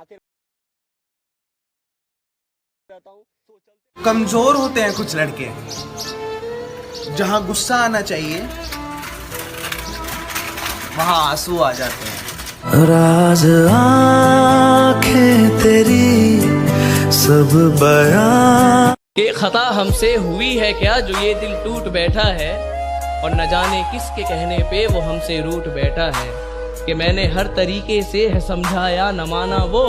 बनाते रहता हूँ। कमजोर होते हैं कुछ लड़के, जहां गुस्सा आना चाहिए वहां आंसू आ जाते हैं। राज आँखें तेरी सब बयां कि खता हमसे हुई है क्या जो ये दिल टूट बैठा है, और न जाने किसके कहने पे वो हमसे रूठ बैठा है। कि मैंने हर तरीके से है समझाया न माना वो,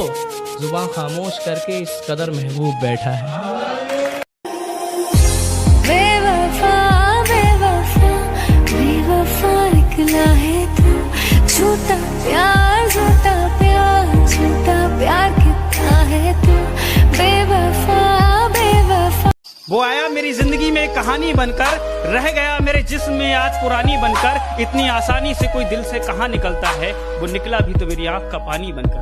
जुबान खामोश करके इस कदर महबूब बैठा है। बेवफा बेवफा बेवफा निकला है तू, झूठा प्यार झूठा प्यार झूठा प्यार कितना है तू, बेवफा बेवफा। वो आया मेरी जिंदगी में कहानी बनकर, रह गया मेरे जिस्म में आज पुरानी बनकर। इतनी आसानी से कोई दिल से कहाँ निकलता है, वो निकला भी तो मेरी आंख का पानी बनकर।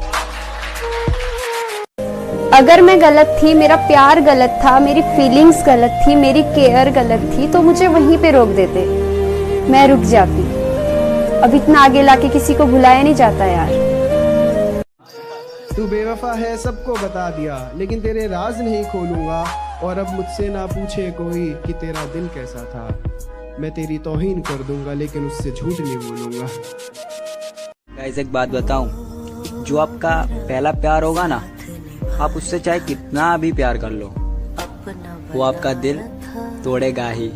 अगर मैं गलत थी, मेरा प्यार गलत था, मेरी फीलिंग्स गलत थी, मेरी केयर गलत थी, तो मुझे वहीं पे रोक देते, मैं रुक जाती। अब इतना आगे लाके किसी को भुलाया नहीं जाता यार। तू बेवफा है सबको बता दिया, लेकिन तेरे राज नहीं खोलूंगा। और अब मुझसे ना पूछे कोई कि तेरा दिल कैसा था। मैं तेरी तौहीन कर दूंगा लेकिन उससे झूठ नहीं बोलूंगा। गाइस एक बात बताऊं, जो आपका पहला प्यार होगा ना, आप उससे चाहे कितना भी प्यार कर लो, वो आपका दिल तोड़ेगा ही।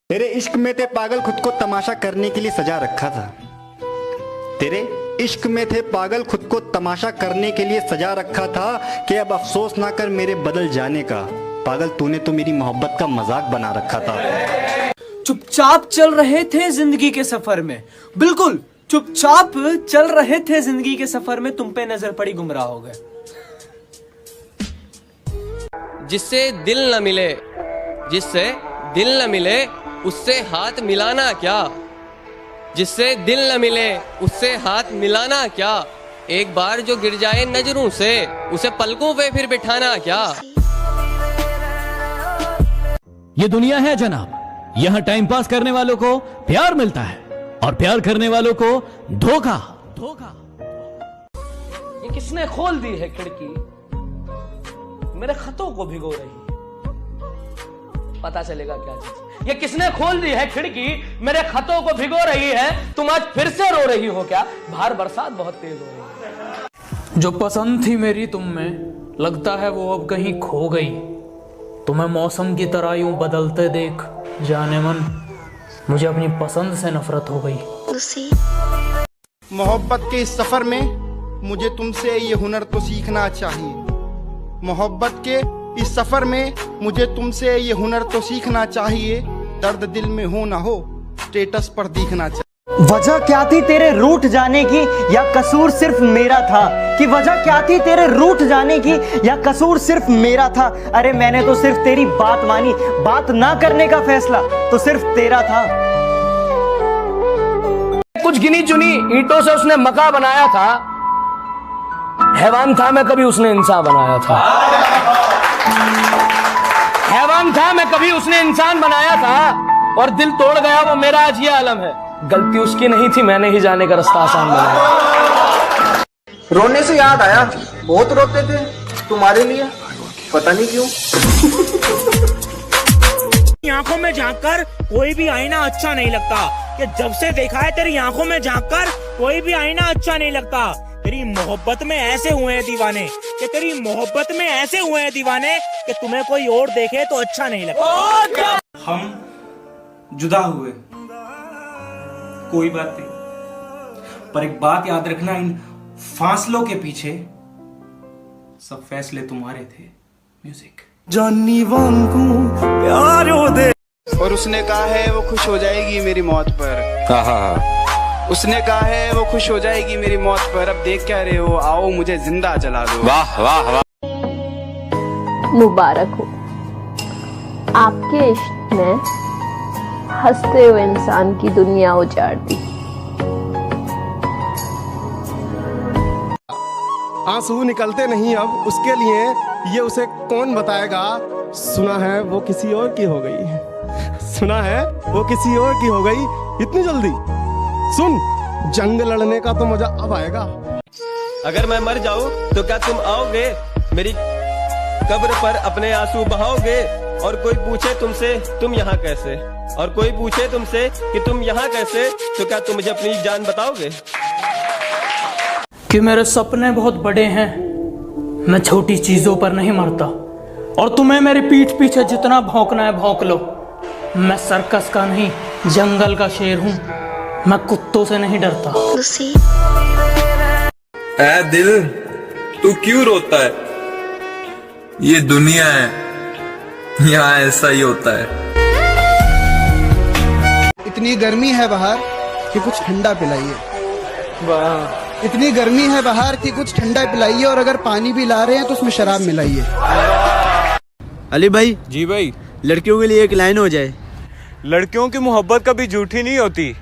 तेरे इश्क में थे पागल, खुद को तमाशा करने के लिए सजा रखा था। तेरे इश्क में थे पागल, खुद को तमाशा करने के लिए सजा रखा था। कि अब अफसोस ना कर मेरे बदल जाने का, पागल तूने तो मेरी मोहब्बत का मजाक बना रखा था। चुपचाप चल रहे थे जिंदगी के सफर में, बिल्कुल चुपचाप चल रहे थे जिंदगी के सफर में, तुम पे नजर पड़ी गुमराह हो गए। जिससे दिल न मिले, जिससे दिल न मिले उससे हाथ मिलाना क्या, जिससे दिल न मिले उससे हाथ मिलाना क्या। एक बार जो गिर जाए नजरों से, उसे पलकों पे फिर बिठाना क्या। ये दुनिया है जनाब, यहाँ टाइम पास करने वालों को प्यार मिलता है और प्यार करने वालों को धोखा। धोखा। ये किसने खोल दी है खिड़की, मेरे खतों को भिगो रही, पता चलेगा क्या चीज। ये किसने खोल दी है खिड़की, मेरे खतों को भिगो रही है। तुम आज फिर से रो रही हो क्या, बाहर बरसात बहुत तेज हो रही है। जो पसंद थी मेरी तुम में, लगता है वो अब कहीं खो गई। तुम्हें मौसम की तरह यूं बदलते देख, जाने मन मुझे अपनी पसंद से नफरत हो गई। मोहब्बत के इस सफर में मुझे तुमसे ये हुनर तो सीखना चाहिए। मोहब्बत के इस सफर में मुझे तुमसे ये हुनर तो सीखना चाहिए। दर्द दिल में हो ना हो, स्टेटस पर दिखना चाहिए। वजह क्या थी तेरे रूठ जाने की, या कसूर सिर्फ मेरा था? कि वजह क्या थी तेरे रूठ जाने की, या कसूर सिर्फ मेरा था? अरे मैंने तो सिर्फ तेरी बात मानी, बात ना करने का फैसला तो सिर्फ तेरा था। कुछ गिनी चुनी ईंटों से उसने मका बनाया था, हैवान था मैं कभी उसने इंसान बनाया था। हैवान था मैं कभी उसने इंसान बनाया था, और दिल तोड़ गया वो मेरा आज ये आलम है। गलती उसकी नहीं थी, मैंने ही जाने का रास्ता आसान बनाया। रोने से याद आया, बहुत रोते थे तुम्हारे लिए, पता नहीं क्यों। आंखों में झांककर कोई भी आईना अच्छा नहीं लगता। कि जब से देखा है तेरी आंखों में झांककर कोई भी आईना अच्छा नहीं लगता। तेरी मोहब्बत में ऐसे हुए हैं दीवाने, कि तेरी मोहब्बत में ऐसे हुए हैं दीवाने कि तुम्हें कोई और देखे तो अच्छा नहीं लगता। हम जुदा हुए, कोई बात नहीं, पर एक बात याद रखना, इन फासलों के पीछे सब फैसले तुम्हारे थे। म्यूजिक। जानी वांगू प्यारो दे। और उसने कहा है वो खुश हो जाएगी मेरी मौत पर। उसने कहा है वो खुश हो जाएगी मेरी मौत पर। अब देख क्या रहे हो, आओ मुझे जिंदा जला दो। वाह वाह वाह। मुबारक हो, आपके इश्क ने हंसते हुए इंसान की दुनिया उजाड़ दी। आंसू निकलते नहीं अब उसके लिए, ये उसे कौन बताएगा। सुना है वो किसी और की हो गई, सुना है वो किसी और की हो गई। इतनी जल्दी सुन, जंग लड़ने का तो मजा अब आएगा। अगर मैं मर जाऊं तो क्या तुम आओगे मेरी कब्र पर अपने आंसू बहाओगे? और कोई पूछे तुमसे तुम यहाँ कैसे, और कोई पूछे तुमसे कि तुम यहाँ कैसे, तो क्या तुम मुझे अपनी जान बताओगे? कि मेरे सपने बहुत बड़े हैं, मैं छोटी चीजों पर नहीं मरता, और तुम्हें मेरी पीठ पीछे जितना भौंकना है भौंक लो। मैं सर्कस का नहीं जंगल का शेर हूँ, मैं कुत्तों से नहीं डरता। ऐ दिल तू क्यों रोता है? ये दुनिया है, यहाँ ऐसा ही होता है। इतनी गर्मी है बाहर कि कुछ ठंडा पिलाइए। वाह, इतनी गर्मी है बाहर कि कुछ ठंडा पिलाइए, और अगर पानी भी ला रहे हैं तो उसमें शराब मिलाइए। अली भाई। जी भाई। लड़कियों के लिए एक लाइन हो जाए। लड़कियों की मोहब्बत कभी झूठी नहीं होती,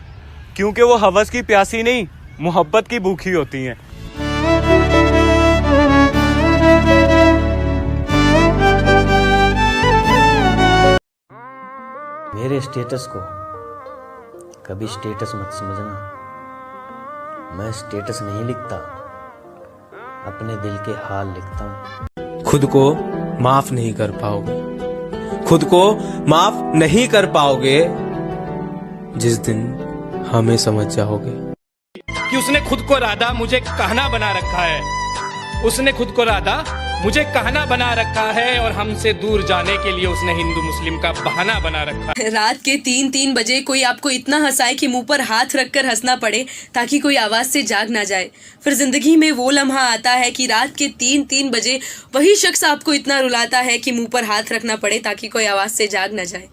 क्योंकि वो हवस की प्यासी नहीं, मोहब्बत की भूखी होती हैं। मेरे स्टेटस को कभी स्टेटस मत समझना। मैं स्टेटस नहीं लिखता, अपने दिल के हाल लिखता हूँ। खुद को माफ नहीं कर पाओगे, खुद को माफ नहीं कर पाओगे जिस दिन हमें समझ जाओगे। कि उसने खुद को राधा मुझे कहना बना रखा है, उसने खुद को राधा मुझे कहना बना रखा है, और हमसे दूर जाने के लिए उसने हिंदू मुस्लिम का बहाना बना रखा है। रात के 3-3 बजे कोई आपको इतना हंसाए कि मुंह पर हाथ रखकर हंसना पड़े ताकि कोई आवाज से जाग ना जाए। फिर जिंदगी में वो लम्हा आता है कि रात के 3-3 बजे वही शख्स आपको इतना रुलाता है कि मुंह पर हाथ रखना पड़े ताकि कोई आवाज से जाग ना जाए।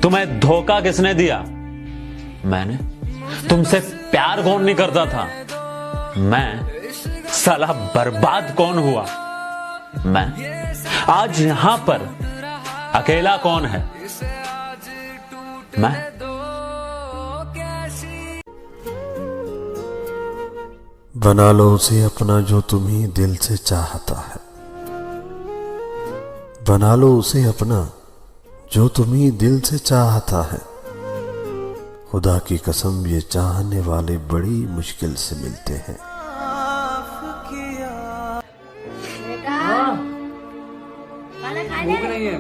तुम्हें धोखा किसने दिया? मैंने। तुमसे प्यार कौन नहीं करता था? मैं। साला बर्बाद कौन हुआ? मैं। आज यहां पर अकेला कौन है? मैं। बना लो उसे अपना जो तुम्हें दिल से चाहता है। बना लो उसे अपना जो तुम्हें दिल से चाहता है। खुदा की कसम ये चाहने वाले बड़ी मुश्किल से मिलते हैं। भूख नहीं है।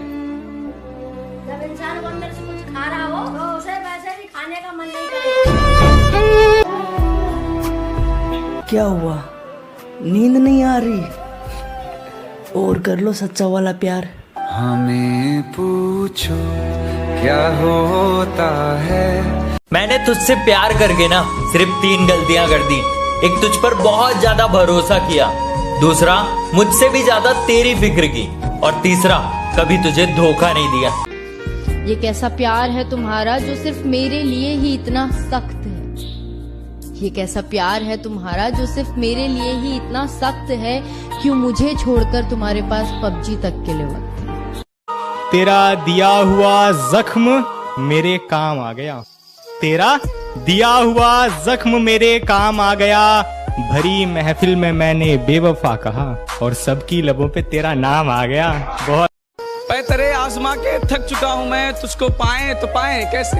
जब इंसान को अंदर से कुछ खा रहा हो तो उसे वैसे भी खाने का मन नहीं करेगा। क्या हुआ? नींद नहीं आ रही? और कर लो सच्चा वाला प्यार। हमें पूछो क्या होता है। मैंने तुझसे प्यार करके ना सिर्फ 3 गलतियां कर दी। एक, तुझ पर बहुत ज्यादा भरोसा किया। दूसरा, मुझसे भी ज्यादा तेरी फिक्र की। और तीसरा, कभी तुझे धोखा नहीं दिया। ये कैसा प्यार है तुम्हारा जो सिर्फ मेरे लिए ही इतना सख्त है। ये कैसा प्यार है तुम्हारा जो सिर्फ मेरे लिए ही इतना सख्त है। क्यों मुझे छोड़कर तुम्हारे पास PUBG तक के लिए वक्त है। तेरा दिया हुआ जख्म मेरे काम आ गया। तेरा दिया हुआ जख्म मेरे काम आ गया। भरी महफिल में मैंने बेवफा कहा और सबकी लबों पे तेरा नाम आ गया। बहुत तेरे आजमा के थक चुका हूँ मैं, तुझको पाए तो पाए कैसे।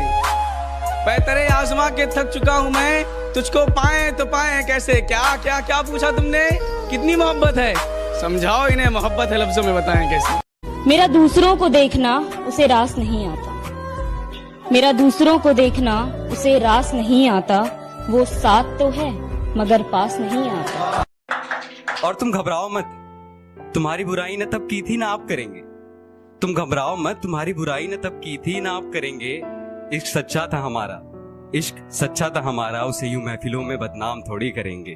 तेरे आजमा के थक चुका हूँ मैं, तुझको पाए तो पाए कैसे। क्या क्या क्या पूछा तुमने? कितनी मोहब्बत है? समझाओ इन्हें, मोहब्बत है लफ्जों में बताएं कैसे। मेरा दूसरों को देखना उसे रास नहीं आता। मेरा दूसरों को देखना उसे रास नहीं आता। वो साथ तो है मगर पास नहीं आता। और तुम घबराओ मत, तुम्हारी बुराई ने तब की थी ना आप करेंगे। तुम घबराओ मत, तुम्हारी बुराई ने तब की थी ना आप करेंगे। इश्क सच्चा था हमारा, इश्क सच्चा था हमारा, उसे यूं महफिलों में बदनाम थोड़ी करेंगे।